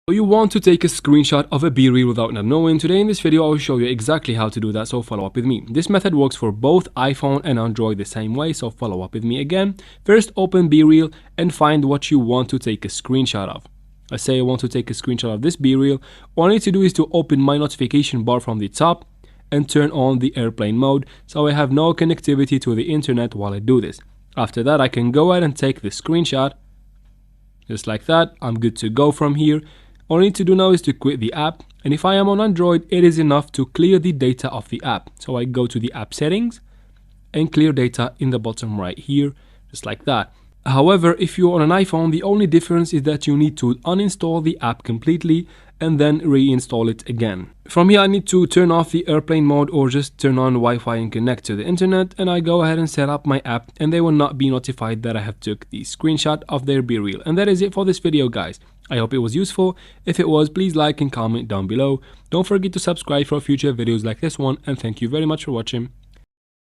So you want to take a screenshot of a Bereal without not knowing. Today in this video I will show you exactly how to do that, so follow up with me. This method works for both iPhone and Android the same way, so follow up with me again. First, open Bereal and find what you want to take a screenshot of. Let's say I want to take a screenshot of this Bereal. All I need to do is to open my notification bar from the top and turn on the airplane mode so I have no connectivity to the internet while I do this. After that I can go ahead and take the screenshot just like that. I'm good to go from here. All I need to do now is to quit the app, and if I am on Android it is enough to clear the data of the app. So I go to the app settings and clear data in the bottom right here, just like that. However, if you're on an iPhone, the only difference is that you need to uninstall the app completely and then reinstall it again. From here I need to turn off the airplane mode or just turn on Wi-Fi and connect to the internet, and I go ahead and set up my app and they will not be notified that I have took the screenshot of their Bereal. And that is it for this video, guys. I hope it was useful. If it was, please like and comment down below. Don't forget to subscribe for future videos like this one, and thank you very much for watching.